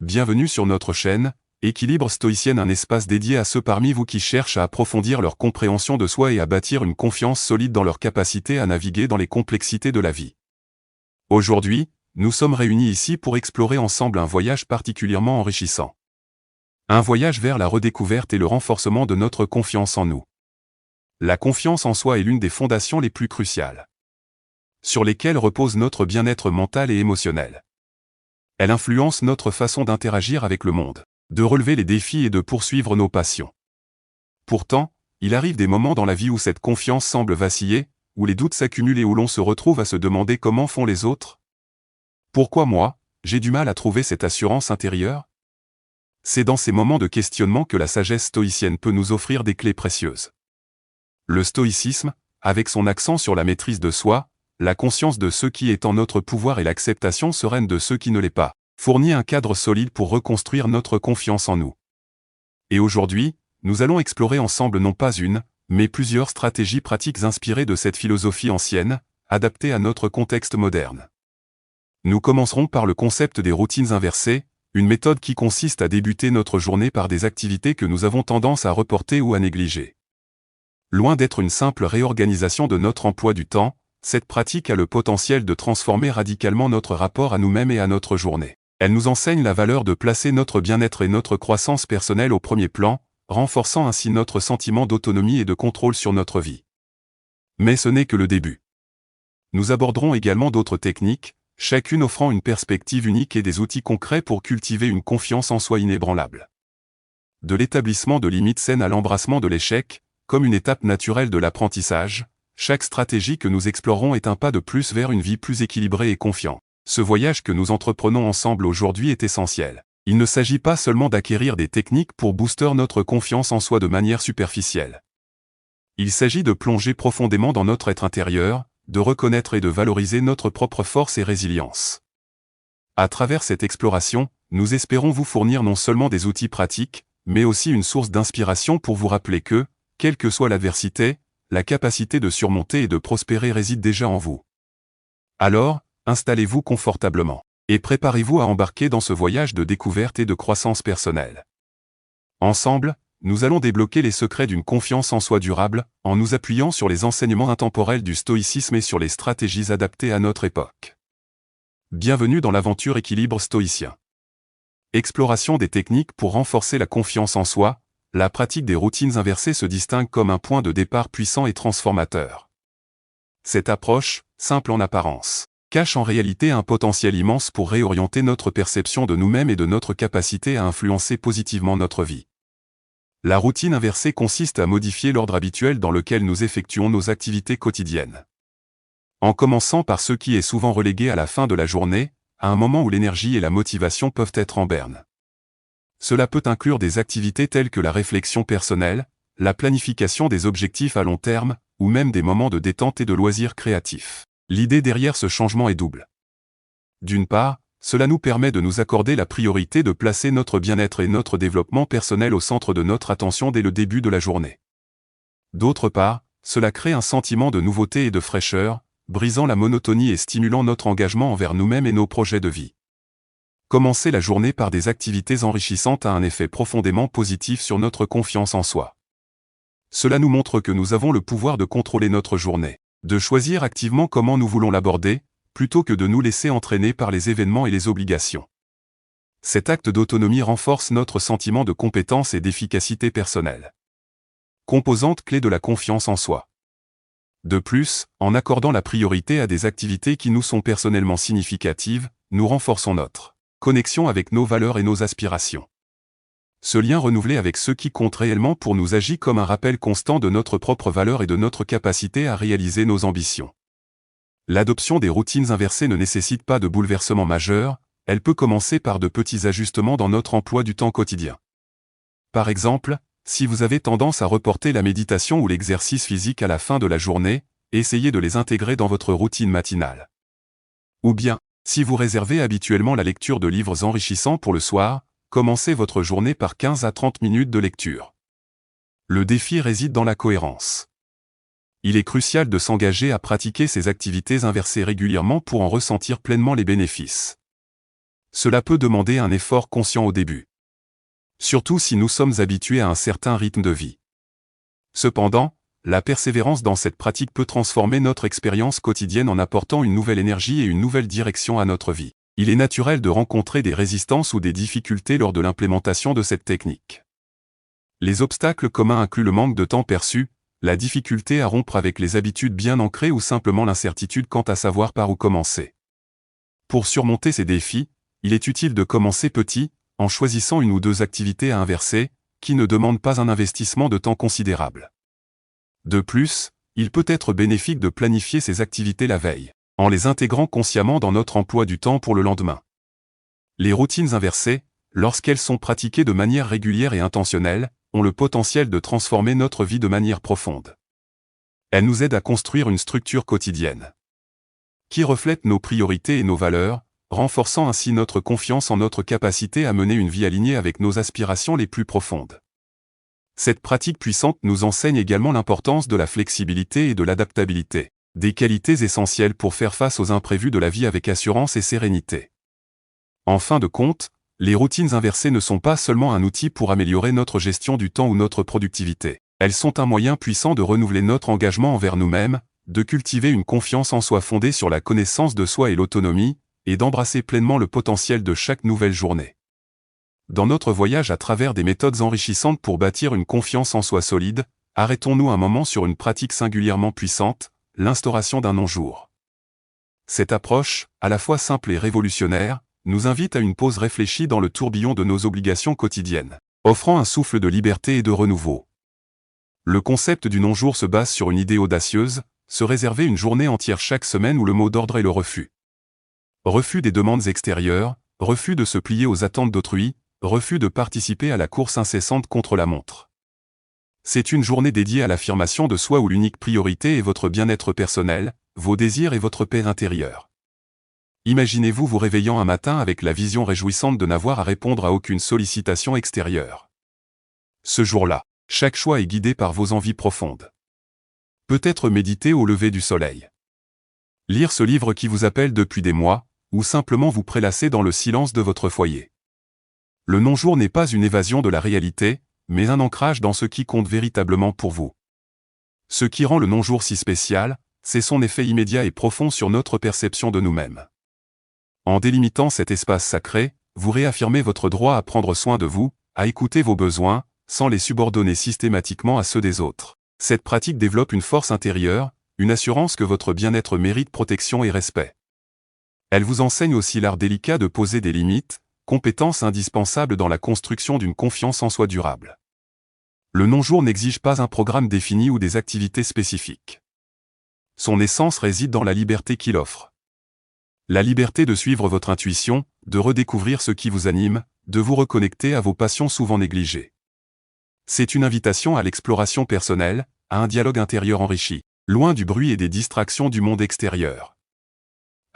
Bienvenue sur notre chaîne, Équilibre stoïcienne, un espace dédié à ceux parmi vous qui cherchent à approfondir leur compréhension de soi et à bâtir une confiance solide dans leur capacité à naviguer dans les complexités de la vie. Aujourd'hui, nous sommes réunis ici pour explorer ensemble un voyage particulièrement enrichissant. Un voyage vers la redécouverte et le renforcement de notre confiance en nous. La confiance en soi est l'une des fondations les plus cruciales, sur lesquelles repose notre bien-être mental et émotionnel. Elle influence notre façon d'interagir avec le monde, de relever les défis et de poursuivre nos passions. Pourtant, il arrive des moments dans la vie où cette confiance semble vaciller, où les doutes s'accumulent et où l'on se retrouve à se demander comment font les autres. Pourquoi moi, j'ai du mal à trouver cette assurance intérieure? C'est dans ces moments de questionnement que la sagesse stoïcienne peut nous offrir des clés précieuses. Le stoïcisme, avec son accent sur la maîtrise de soi, la conscience de ce qui est en notre pouvoir et l'acceptation sereine de ce qui ne l'est pas, fournit un cadre solide pour reconstruire notre confiance en nous. Et aujourd'hui, nous allons explorer ensemble non pas une, mais plusieurs stratégies pratiques inspirées de cette philosophie ancienne, adaptées à notre contexte moderne. Nous commencerons par le concept des routines inversées, une méthode qui consiste à débuter notre journée par des activités que nous avons tendance à reporter ou à négliger. Loin d'être une simple réorganisation de notre emploi du temps, cette pratique a le potentiel de transformer radicalement notre rapport à nous-mêmes et à notre journée. Elle nous enseigne la valeur de placer notre bien-être et notre croissance personnelle au premier plan, renforçant ainsi notre sentiment d'autonomie et de contrôle sur notre vie. Mais ce n'est que le début. Nous aborderons également d'autres techniques, chacune offrant une perspective unique et des outils concrets pour cultiver une confiance en soi inébranlable. De l'établissement de limites saines à l'embrassement de l'échec, comme une étape naturelle de l'apprentissage, chaque stratégie que nous explorons est un pas de plus vers une vie plus équilibrée et confiante. Ce voyage que nous entreprenons ensemble aujourd'hui est essentiel. Il ne s'agit pas seulement d'acquérir des techniques pour booster notre confiance en soi de manière superficielle. Il s'agit de plonger profondément dans notre être intérieur, de reconnaître et de valoriser notre propre force et résilience. À travers cette exploration, nous espérons vous fournir non seulement des outils pratiques, mais aussi une source d'inspiration pour vous rappeler que, quelle que soit l'adversité, la capacité de surmonter et de prospérer réside déjà en vous. Alors, installez-vous confortablement et préparez-vous à embarquer dans ce voyage de découverte et de croissance personnelle. Ensemble, nous allons débloquer les secrets d'une confiance en soi durable, en nous appuyant sur les enseignements intemporels du stoïcisme et sur les stratégies adaptées à notre époque. Bienvenue dans l'aventure Équilibre stoïcien. Exploration des techniques pour renforcer la confiance en soi. La pratique des routines inversées se distingue comme un point de départ puissant et transformateur. Cette approche, simple en apparence, cache en réalité un potentiel immense pour réorienter notre perception de nous-mêmes et de notre capacité à influencer positivement notre vie. La routine inversée consiste à modifier l'ordre habituel dans lequel nous effectuons nos activités quotidiennes. En commençant par ce qui est souvent relégué à la fin de la journée, à un moment où l'énergie et la motivation peuvent être en berne. Cela peut inclure des activités telles que la réflexion personnelle, la planification des objectifs à long terme, ou même des moments de détente et de loisirs créatifs. L'idée derrière ce changement est double. D'une part, cela nous permet de nous accorder la priorité de placer notre bien-être et notre développement personnel au centre de notre attention dès le début de la journée. D'autre part, cela crée un sentiment de nouveauté et de fraîcheur, brisant la monotonie et stimulant notre engagement envers nous-mêmes et nos projets de vie. Commencer la journée par des activités enrichissantes a un effet profondément positif sur notre confiance en soi. Cela nous montre que nous avons le pouvoir de contrôler notre journée, de choisir activement comment nous voulons l'aborder, plutôt que de nous laisser entraîner par les événements et les obligations. Cet acte d'autonomie renforce notre sentiment de compétence et d'efficacité personnelle. Composante clé de la confiance en soi. De plus, en accordant la priorité à des activités qui nous sont personnellement significatives, nous renforçons notre connexion avec nos valeurs et nos aspirations. Ce lien renouvelé avec ce qui compte réellement pour nous agit comme un rappel constant de notre propre valeur et de notre capacité à réaliser nos ambitions. L'adoption des routines inversées ne nécessite pas de bouleversement majeur, elle peut commencer par de petits ajustements dans notre emploi du temps quotidien. Par exemple, si vous avez tendance à reporter la méditation ou l'exercice physique à la fin de la journée, essayez de les intégrer dans votre routine matinale. Ou bien, si vous réservez habituellement la lecture de livres enrichissants pour le soir, commencez votre journée par 15 à 30 minutes de lecture. Le défi réside dans la cohérence. Il est crucial de s'engager à pratiquer ces activités inversées régulièrement pour en ressentir pleinement les bénéfices. Cela peut demander un effort conscient au début. Surtout si nous sommes habitués à un certain rythme de vie. Cependant, la persévérance dans cette pratique peut transformer notre expérience quotidienne en apportant une nouvelle énergie et une nouvelle direction à notre vie. Il est naturel de rencontrer des résistances ou des difficultés lors de l'implémentation de cette technique. Les obstacles communs incluent le manque de temps perçu, la difficulté à rompre avec les habitudes bien ancrées ou simplement l'incertitude quant à savoir par où commencer. Pour surmonter ces défis, il est utile de commencer petit, en choisissant une ou deux activités à inverser, qui ne demandent pas un investissement de temps considérable. De plus, il peut être bénéfique de planifier ces activités la veille, en les intégrant consciemment dans notre emploi du temps pour le lendemain. Les routines inversées, lorsqu'elles sont pratiquées de manière régulière et intentionnelle, ont le potentiel de transformer notre vie de manière profonde. Elles nous aident à construire une structure quotidienne qui reflète nos priorités et nos valeurs, renforçant ainsi notre confiance en notre capacité à mener une vie alignée avec nos aspirations les plus profondes. Cette pratique puissante nous enseigne également l'importance de la flexibilité et de l'adaptabilité, des qualités essentielles pour faire face aux imprévus de la vie avec assurance et sérénité. En fin de compte, les routines inversées ne sont pas seulement un outil pour améliorer notre gestion du temps ou notre productivité. Elles sont un moyen puissant de renouveler notre engagement envers nous-mêmes, de cultiver une confiance en soi fondée sur la connaissance de soi et l'autonomie, et d'embrasser pleinement le potentiel de chaque nouvelle journée. Dans notre voyage à travers des méthodes enrichissantes pour bâtir une confiance en soi solide, arrêtons-nous un moment sur une pratique singulièrement puissante, l'instauration d'un non-jour. Cette approche, à la fois simple et révolutionnaire, nous invite à une pause réfléchie dans le tourbillon de nos obligations quotidiennes, offrant un souffle de liberté et de renouveau. Le concept du non-jour se base sur une idée audacieuse, se réserver une journée entière chaque semaine où le mot d'ordre est le refus. Refus des demandes extérieures, refus de se plier aux attentes d'autrui, refus de participer à la course incessante contre la montre. C'est une journée dédiée à l'affirmation de soi où l'unique priorité est votre bien-être personnel, vos désirs et votre paix intérieure. Imaginez-vous vous réveillant un matin avec la vision réjouissante de n'avoir à répondre à aucune sollicitation extérieure. Ce jour-là, chaque choix est guidé par vos envies profondes. Peut-être méditer au lever du soleil. Lire ce livre qui vous appelle depuis des mois, ou simplement vous prélasser dans le silence de votre foyer. Le non-jour n'est pas une évasion de la réalité, mais un ancrage dans ce qui compte véritablement pour vous. Ce qui rend le non-jour si spécial, c'est son effet immédiat et profond sur notre perception de nous-mêmes. En délimitant cet espace sacré, vous réaffirmez votre droit à prendre soin de vous, à écouter vos besoins, sans les subordonner systématiquement à ceux des autres. Cette pratique développe une force intérieure, une assurance que votre bien-être mérite protection et respect. Elle vous enseigne aussi l'art délicat de poser des limites, compétence indispensable dans la construction d'une confiance en soi durable. Le non-jour n'exige pas un programme défini ou des activités spécifiques. Son essence réside dans la liberté qu'il offre. La liberté de suivre votre intuition, de redécouvrir ce qui vous anime, de vous reconnecter à vos passions souvent négligées. C'est une invitation à l'exploration personnelle, à un dialogue intérieur enrichi, loin du bruit et des distractions du monde extérieur.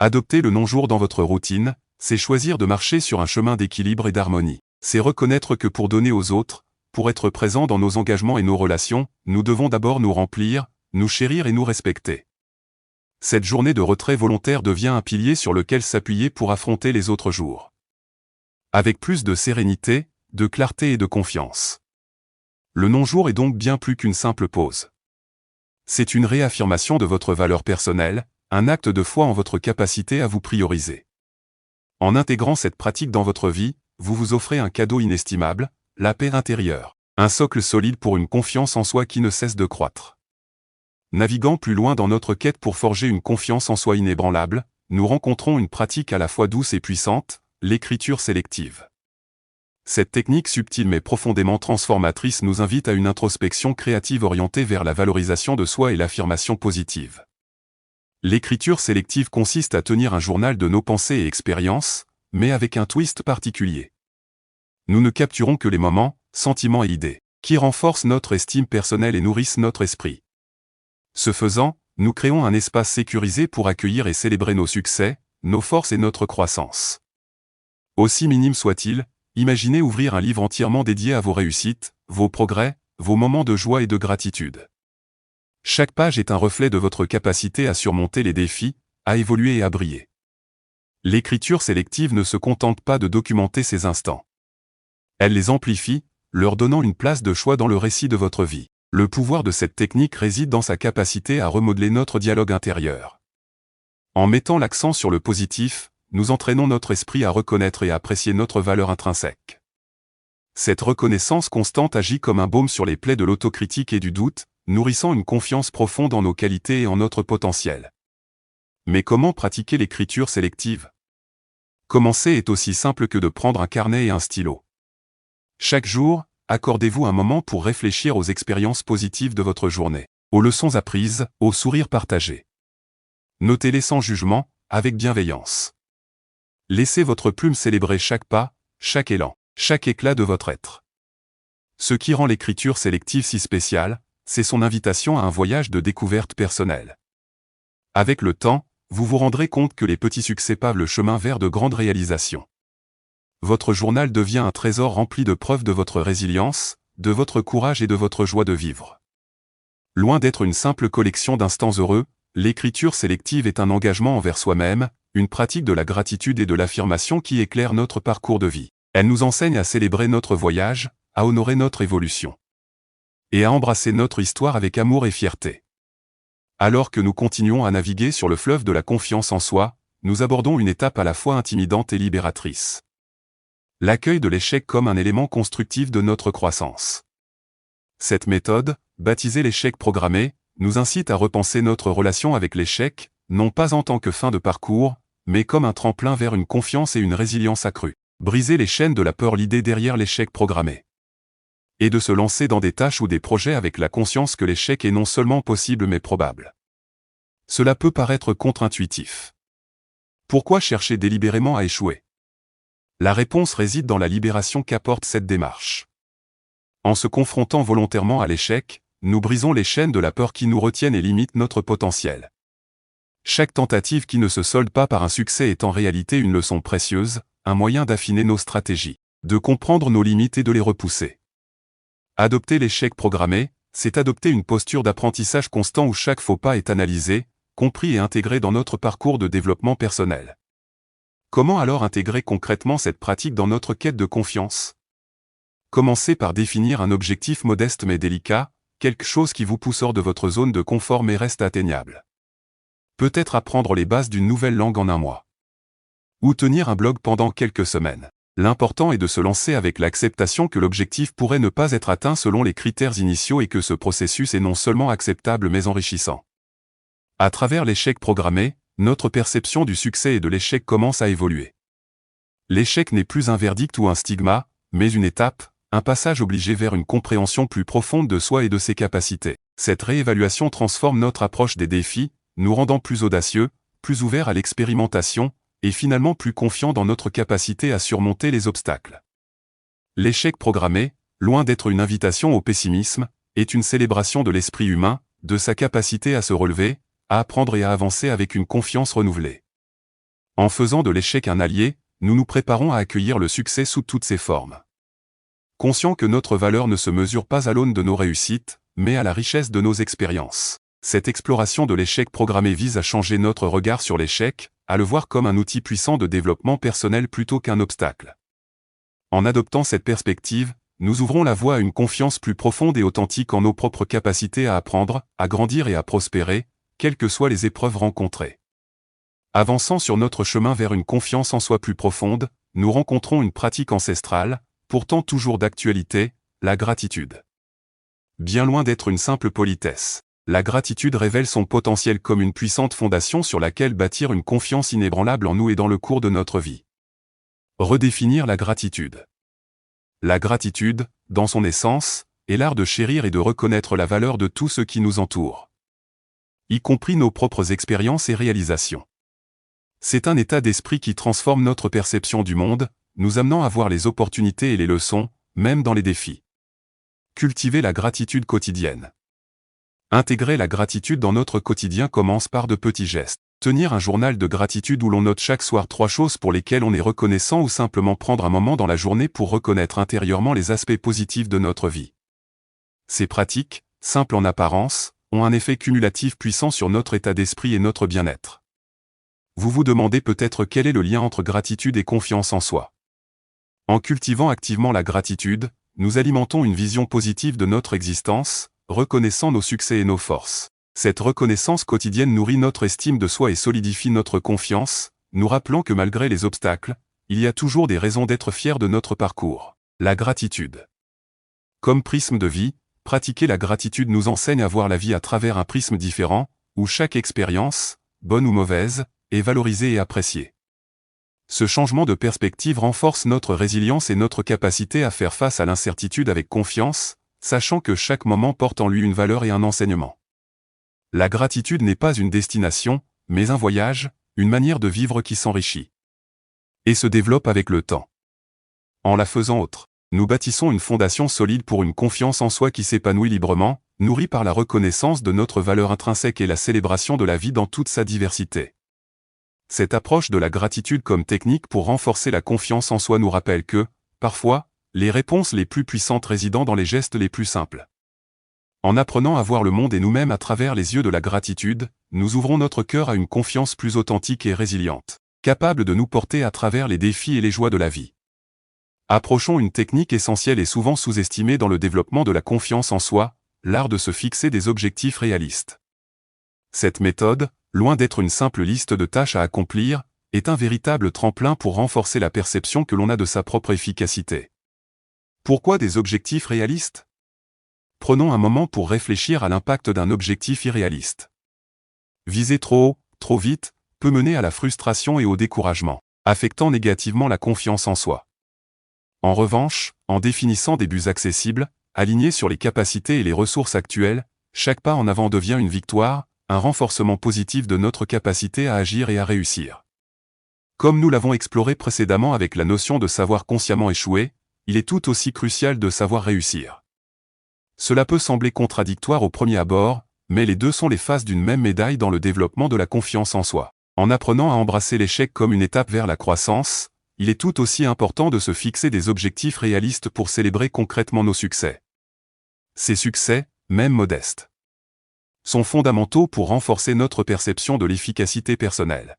Adopter le non-jour dans votre routine, c'est choisir de marcher sur un chemin d'équilibre et d'harmonie. C'est reconnaître que pour donner aux autres, pour être présent dans nos engagements et nos relations, nous devons d'abord nous remplir, nous chérir et nous respecter. Cette journée de retrait volontaire devient un pilier sur lequel s'appuyer pour affronter les autres jours. Avec plus de sérénité, de clarté et de confiance. Le non-jour est donc bien plus qu'une simple pause. C'est une réaffirmation de votre valeur personnelle, un acte de foi en votre capacité à vous prioriser. En intégrant cette pratique dans votre vie, vous vous offrez un cadeau inestimable, la paix intérieure, un socle solide pour une confiance en soi qui ne cesse de croître. Naviguant plus loin dans notre quête pour forger une confiance en soi inébranlable, nous rencontrons une pratique à la fois douce et puissante, l'écriture sélective. Cette technique subtile mais profondément transformatrice nous invite à une introspection créative orientée vers la valorisation de soi et l'affirmation positive. L'écriture sélective consiste à tenir un journal de nos pensées et expériences, mais avec un twist particulier. Nous ne capturons que les moments, sentiments et idées, qui renforcent notre estime personnelle et nourrissent notre esprit. Ce faisant, nous créons un espace sécurisé pour accueillir et célébrer nos succès, nos forces et notre croissance. Aussi minime soit-il, imaginez ouvrir un livre entièrement dédié à vos réussites, vos progrès, vos moments de joie et de gratitude. Chaque page est un reflet de votre capacité à surmonter les défis, à évoluer et à briller. L'écriture sélective ne se contente pas de documenter ces instants. Elle les amplifie, leur donnant une place de choix dans le récit de votre vie. Le pouvoir de cette technique réside dans sa capacité à remodeler notre dialogue intérieur. En mettant l'accent sur le positif, nous entraînons notre esprit à reconnaître et à apprécier notre valeur intrinsèque. Cette reconnaissance constante agit comme un baume sur les plaies de l'autocritique et du doute, nourrissant une confiance profonde en nos qualités et en notre potentiel. Mais comment pratiquer l'écriture sélective? Commencer est aussi simple que de prendre un carnet et un stylo. Chaque jour, accordez-vous un moment pour réfléchir aux expériences positives de votre journée, aux leçons apprises, aux sourires partagés. Notez-les sans jugement, avec bienveillance. Laissez votre plume célébrer chaque pas, chaque élan, chaque éclat de votre être. Ce qui rend l'écriture sélective si spéciale, c'est son invitation à un voyage de découverte personnelle. Avec le temps, vous vous rendrez compte que les petits succès pavent le chemin vers de grandes réalisations. Votre journal devient un trésor rempli de preuves de votre résilience, de votre courage et de votre joie de vivre. Loin d'être une simple collection d'instants heureux, l'écriture sélective est un engagement envers soi-même, une pratique de la gratitude et de l'affirmation qui éclaire notre parcours de vie. Elle nous enseigne à célébrer notre voyage, à honorer notre évolution. Et à embrasser notre histoire avec amour et fierté. Alors que nous continuons à naviguer sur le fleuve de la confiance en soi, nous abordons une étape à la fois intimidante et libératrice. L'accueil de l'échec comme un élément constructif de notre croissance. Cette méthode, baptisée l'échec programmé, nous incite à repenser notre relation avec l'échec, non pas en tant que fin de parcours, mais comme un tremplin vers une confiance et une résilience accrue. Briser les chaînes de la peur, l'idée derrière l'échec programmé. Et de se lancer dans des tâches ou des projets avec la conscience que l'échec est non seulement possible mais probable. Cela peut paraître contre-intuitif. Pourquoi chercher délibérément à échouer? La réponse réside dans la libération qu'apporte cette démarche. En se confrontant volontairement à l'échec, nous brisons les chaînes de la peur qui nous retiennent et limitent notre potentiel. Chaque tentative qui ne se solde pas par un succès est en réalité une leçon précieuse, un moyen d'affiner nos stratégies, de comprendre nos limites et de les repousser. Adopter l'échec programmé, c'est adopter une posture d'apprentissage constant où chaque faux pas est analysé, compris et intégré dans notre parcours de développement personnel. Comment alors intégrer concrètement cette pratique dans notre quête de confiance? Commencez par définir un objectif modeste mais délicat, quelque chose qui vous pousse hors de votre zone de confort mais reste atteignable. Peut-être apprendre les bases d'une nouvelle langue en un mois. Ou tenir un blog pendant quelques semaines. L'important est de se lancer avec l'acceptation que l'objectif pourrait ne pas être atteint selon les critères initiaux et que ce processus est non seulement acceptable mais enrichissant. À travers l'échec programmé, notre perception du succès et de l'échec commence à évoluer. L'échec n'est plus un verdict ou un stigma, mais une étape, un passage obligé vers une compréhension plus profonde de soi et de ses capacités. Cette réévaluation transforme notre approche des défis, nous rendant plus audacieux, plus ouverts à l'expérimentation, et finalement plus confiants dans notre capacité à surmonter les obstacles. L'échec programmé, loin d'être une invitation au pessimisme, est une célébration de l'esprit humain, de sa capacité à se relever, à apprendre et à avancer avec une confiance renouvelée. En faisant de l'échec un allié, nous nous préparons à accueillir le succès sous toutes ses formes. Conscients que notre valeur ne se mesure pas à l'aune de nos réussites, mais à la richesse de nos expériences. Cette exploration de l'échec programmé vise à changer notre regard sur l'échec, à le voir comme un outil puissant de développement personnel plutôt qu'un obstacle. En adoptant cette perspective, nous ouvrons la voie à une confiance plus profonde et authentique en nos propres capacités à apprendre, à grandir et à prospérer, quelles que soient les épreuves rencontrées. Avançant sur notre chemin vers une confiance en soi plus profonde, nous rencontrons une pratique ancestrale, pourtant toujours d'actualité, la gratitude. Bien loin d'être une simple politesse. La gratitude révèle son potentiel comme une puissante fondation sur laquelle bâtir une confiance inébranlable en nous et dans le cours de notre vie. Redéfinir la gratitude. La gratitude, dans son essence, est l'art de chérir et de reconnaître la valeur de tout ce qui nous entoure, y compris nos propres expériences et réalisations. C'est un état d'esprit qui transforme notre perception du monde, nous amenant à voir les opportunités et les leçons, même dans les défis. Cultiver la gratitude quotidienne. Intégrer la gratitude dans notre quotidien commence par de petits gestes. Tenir un journal de gratitude où l'on note chaque soir 3 choses pour lesquelles on est reconnaissant ou simplement prendre un moment dans la journée pour reconnaître intérieurement les aspects positifs de notre vie. Ces pratiques, simples en apparence, ont un effet cumulatif puissant sur notre état d'esprit et notre bien-être. Vous vous demandez peut-être quel est le lien entre gratitude et confiance en soi. En cultivant activement la gratitude, nous alimentons une vision positive de notre existence, reconnaissant nos succès et nos forces. Cette reconnaissance quotidienne nourrit notre estime de soi et solidifie notre confiance, nous rappelant que malgré les obstacles, il y a toujours des raisons d'être fiers de notre parcours. La gratitude. Comme prisme de vie, pratiquer la gratitude nous enseigne à voir la vie à travers un prisme différent, où chaque expérience, bonne ou mauvaise, est valorisée et appréciée. Ce changement de perspective renforce notre résilience et notre capacité à faire face à l'incertitude avec confiance, sachant que chaque moment porte en lui une valeur et un enseignement. La gratitude n'est pas une destination, mais un voyage, une manière de vivre qui s'enrichit et se développe avec le temps. En la faisant autre, nous bâtissons une fondation solide pour une confiance en soi qui s'épanouit librement, nourrie par la reconnaissance de notre valeur intrinsèque et la célébration de la vie dans toute sa diversité. Cette approche de la gratitude comme technique pour renforcer la confiance en soi nous rappelle que, parfois, les réponses les plus puissantes résident dans les gestes les plus simples. En apprenant à voir le monde et nous-mêmes à travers les yeux de la gratitude, nous ouvrons notre cœur à une confiance plus authentique et résiliente, capable de nous porter à travers les défis et les joies de la vie. Approchons une technique essentielle et souvent sous-estimée dans le développement de la confiance en soi, l'art de se fixer des objectifs réalistes. Cette méthode, loin d'être une simple liste de tâches à accomplir, est un véritable tremplin pour renforcer la perception que l'on a de sa propre efficacité. Pourquoi des objectifs réalistes ? Prenons un moment pour réfléchir à l'impact d'un objectif irréaliste. Viser trop haut, trop vite, peut mener à la frustration et au découragement, affectant négativement la confiance en soi. En revanche, en définissant des buts accessibles, alignés sur les capacités et les ressources actuelles, chaque pas en avant devient une victoire, un renforcement positif de notre capacité à agir et à réussir. Comme nous l'avons exploré précédemment avec la notion de savoir consciemment échouer, il est tout aussi crucial de savoir réussir. Cela peut sembler contradictoire au premier abord, mais les deux sont les faces d'une même médaille dans le développement de la confiance en soi. En apprenant à embrasser l'échec comme une étape vers la croissance, il est tout aussi important de se fixer des objectifs réalistes pour célébrer concrètement nos succès. Ces succès, même modestes, sont fondamentaux pour renforcer notre perception de l'efficacité personnelle.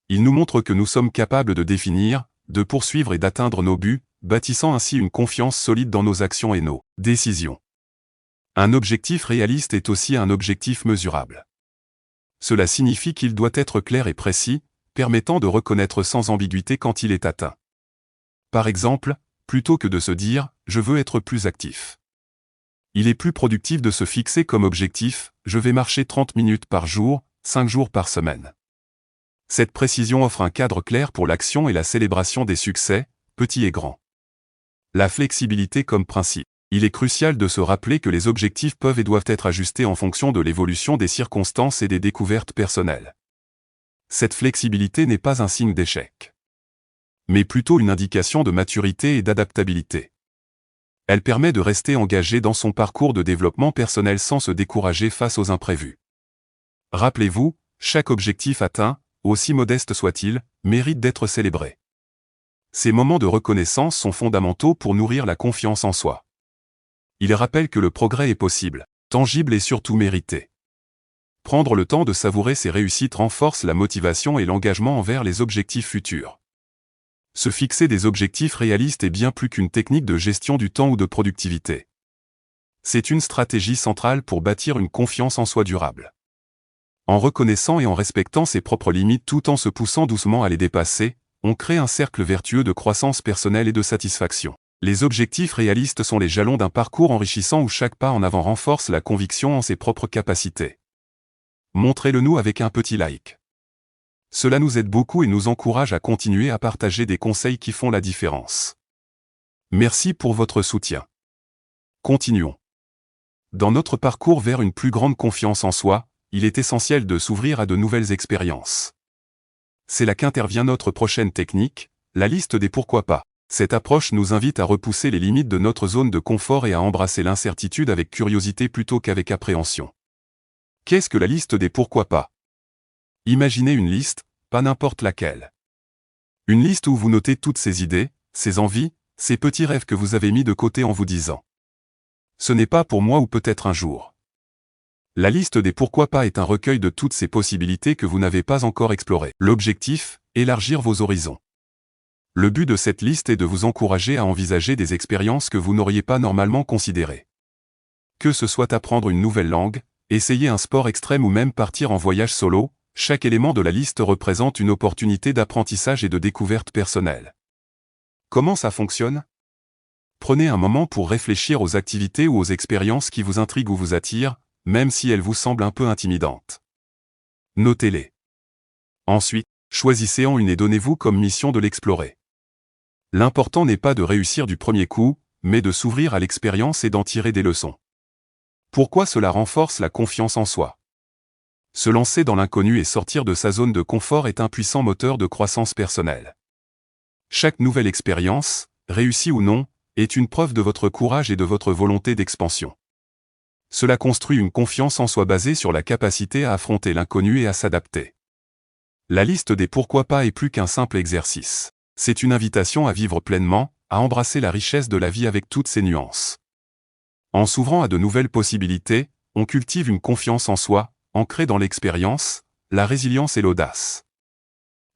Ils nous montrent que nous sommes capables de définir, de poursuivre et d'atteindre nos buts, bâtissant ainsi une confiance solide dans nos actions et nos décisions. Un objectif réaliste est aussi un objectif mesurable. Cela signifie qu'il doit être clair et précis, permettant de reconnaître sans ambiguïté quand il est atteint. Par exemple, plutôt que de se dire « je veux être plus actif », il est plus productif de se fixer comme objectif « je vais marcher 30 minutes par jour, 5 jours par semaine ». Cette précision offre un cadre clair pour l'action et la célébration des succès, petits et grands. La flexibilité comme principe. Il est crucial de se rappeler que les objectifs peuvent et doivent être ajustés en fonction de l'évolution des circonstances et des découvertes personnelles. Cette flexibilité n'est pas un signe d'échec, mais plutôt une indication de maturité et d'adaptabilité. Elle permet de rester engagé dans son parcours de développement personnel sans se décourager face aux imprévus. Rappelez-vous, chaque objectif atteint, aussi modeste soit-il, mérite d'être célébré. Ces moments de reconnaissance sont fondamentaux pour nourrir la confiance en soi. Ils rappellent que le progrès est possible, tangible et surtout mérité. Prendre le temps de savourer ces réussites renforce la motivation et l'engagement envers les objectifs futurs. Se fixer des objectifs réalistes est bien plus qu'une technique de gestion du temps ou de productivité. C'est une stratégie centrale pour bâtir une confiance en soi durable. En reconnaissant et en respectant ses propres limites tout en se poussant doucement à les dépasser, on crée un cercle vertueux de croissance personnelle et de satisfaction. Les objectifs réalistes sont les jalons d'un parcours enrichissant où chaque pas en avant renforce la conviction en ses propres capacités. Montrez-le nous avec un petit like. Cela nous aide beaucoup et nous encourage à continuer à partager des conseils qui font la différence. Merci pour votre soutien. Continuons. Dans notre parcours vers une plus grande confiance en soi, il est essentiel de s'ouvrir à de nouvelles expériences. C'est là qu'intervient notre prochaine technique, la liste des pourquoi pas. Cette approche nous invite à repousser les limites de notre zone de confort et à embrasser l'incertitude avec curiosité plutôt qu'avec appréhension. Qu'est-ce que la liste des pourquoi pas ? Imaginez une liste, pas n'importe laquelle. Une liste où vous notez toutes ces idées, ces envies, ces petits rêves que vous avez mis de côté en vous disant « Ce n'est pas pour moi ou peut-être un jour ». La liste des pourquoi pas est un recueil de toutes ces possibilités que vous n'avez pas encore explorées. L'objectif, élargir vos horizons. Le but de cette liste est de vous encourager à envisager des expériences que vous n'auriez pas normalement considérées. Que ce soit apprendre une nouvelle langue, essayer un sport extrême ou même partir en voyage solo, chaque élément de la liste représente une opportunité d'apprentissage et de découverte personnelle. Comment ça fonctionne? Prenez un moment pour réfléchir aux activités ou aux expériences qui vous intriguent ou vous attirent, même si elles vous semblent un peu intimidantes. Notez-les. Ensuite, choisissez-en une et donnez-vous comme mission de l'explorer. L'important n'est pas de réussir du premier coup, mais de s'ouvrir à l'expérience et d'en tirer des leçons. Pourquoi cela renforce la confiance en soi? Se lancer dans l'inconnu et sortir de sa zone de confort est un puissant moteur de croissance personnelle. Chaque nouvelle expérience, réussie ou non, est une preuve de votre courage et de votre volonté d'expansion. Cela construit une confiance en soi basée sur la capacité à affronter l'inconnu et à s'adapter. La liste des pourquoi pas est plus qu'un simple exercice. C'est une invitation à vivre pleinement, à embrasser la richesse de la vie avec toutes ses nuances. En s'ouvrant à de nouvelles possibilités, on cultive une confiance en soi, ancrée dans l'expérience, la résilience et l'audace.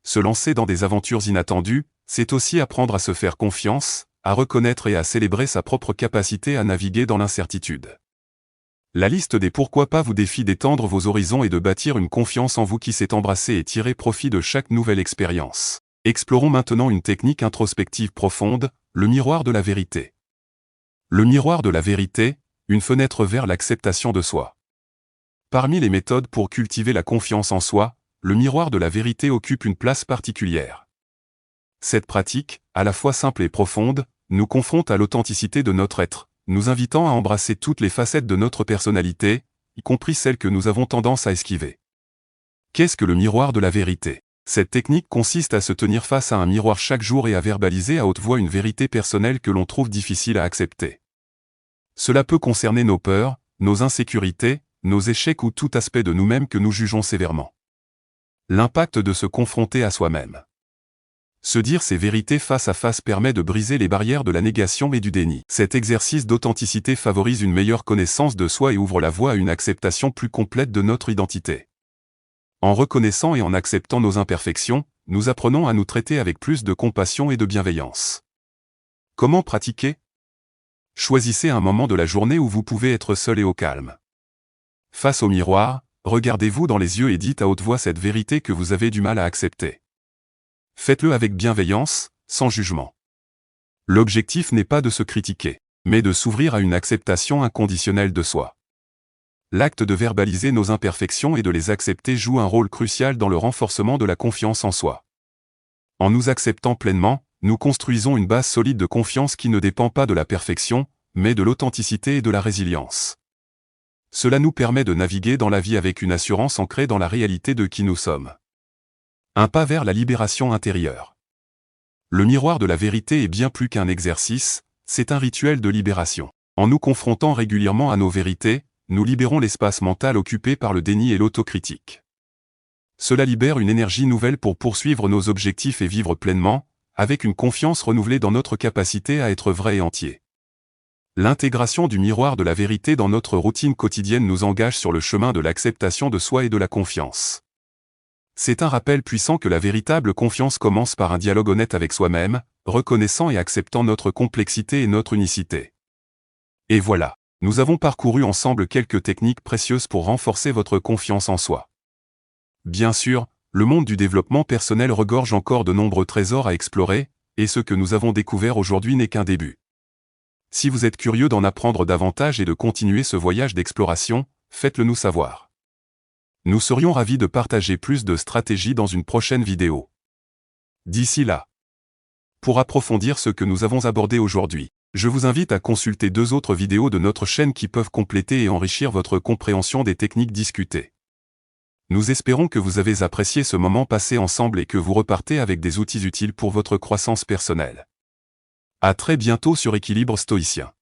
Se lancer dans des aventures inattendues, c'est aussi apprendre à se faire confiance, à reconnaître et à célébrer sa propre capacité à naviguer dans l'incertitude. La liste des pourquoi pas vous défie d'étendre vos horizons et de bâtir une confiance en vous qui sait embrasser et tirer profit de chaque nouvelle expérience. Explorons maintenant une technique introspective profonde, le miroir de la vérité. Le miroir de la vérité, une fenêtre vers l'acceptation de soi. Parmi les méthodes pour cultiver la confiance en soi, le miroir de la vérité occupe une place particulière. Cette pratique, à la fois simple et profonde, nous confronte à l'authenticité de notre être, nous invitant à embrasser toutes les facettes de notre personnalité, y compris celles que nous avons tendance à esquiver. Qu'est-ce que le miroir de la vérité? Cette technique consiste à se tenir face à un miroir chaque jour et à verbaliser à haute voix une vérité personnelle que l'on trouve difficile à accepter. Cela peut concerner nos peurs, nos insécurités, nos échecs ou tout aspect de nous-mêmes que nous jugeons sévèrement. L'impact de se confronter à soi-même. Se dire ces vérités face à face permet de briser les barrières de la négation et du déni. Cet exercice d'authenticité favorise une meilleure connaissance de soi et ouvre la voie à une acceptation plus complète de notre identité. En reconnaissant et en acceptant nos imperfections, nous apprenons à nous traiter avec plus de compassion et de bienveillance. Comment pratiquer? Choisissez un moment de la journée où vous pouvez être seul et au calme. Face au miroir, regardez-vous dans les yeux et dites à haute voix cette vérité que vous avez du mal à accepter. Faites-le avec bienveillance, sans jugement. L'objectif n'est pas de se critiquer, mais de s'ouvrir à une acceptation inconditionnelle de soi. L'acte de verbaliser nos imperfections et de les accepter joue un rôle crucial dans le renforcement de la confiance en soi. En nous acceptant pleinement, nous construisons une base solide de confiance qui ne dépend pas de la perfection, mais de l'authenticité et de la résilience. Cela nous permet de naviguer dans la vie avec une assurance ancrée dans la réalité de qui nous sommes. Un pas vers la libération intérieure. Le miroir de la vérité est bien plus qu'un exercice, c'est un rituel de libération. En nous confrontant régulièrement à nos vérités, nous libérons l'espace mental occupé par le déni et l'autocritique. Cela libère une énergie nouvelle pour poursuivre nos objectifs et vivre pleinement, avec une confiance renouvelée dans notre capacité à être vrai et entier. L'intégration du miroir de la vérité dans notre routine quotidienne nous engage sur le chemin de l'acceptation de soi et de la confiance. C'est un rappel puissant que la véritable confiance commence par un dialogue honnête avec soi-même, reconnaissant et acceptant notre complexité et notre unicité. Et voilà, nous avons parcouru ensemble quelques techniques précieuses pour renforcer votre confiance en soi. Bien sûr, le monde du développement personnel regorge encore de nombreux trésors à explorer, et ce que nous avons découvert aujourd'hui n'est qu'un début. Si vous êtes curieux d'en apprendre davantage et de continuer ce voyage d'exploration, faites-le nous savoir. Nous serions ravis de partager plus de stratégies dans une prochaine vidéo. D'ici là, pour approfondir ce que nous avons abordé aujourd'hui, je vous invite à consulter 2 autres vidéos de notre chaîne qui peuvent compléter et enrichir votre compréhension des techniques discutées. Nous espérons que vous avez apprécié ce moment passé ensemble et que vous repartez avec des outils utiles pour votre croissance personnelle. À très bientôt sur Équilibre Stoïcien.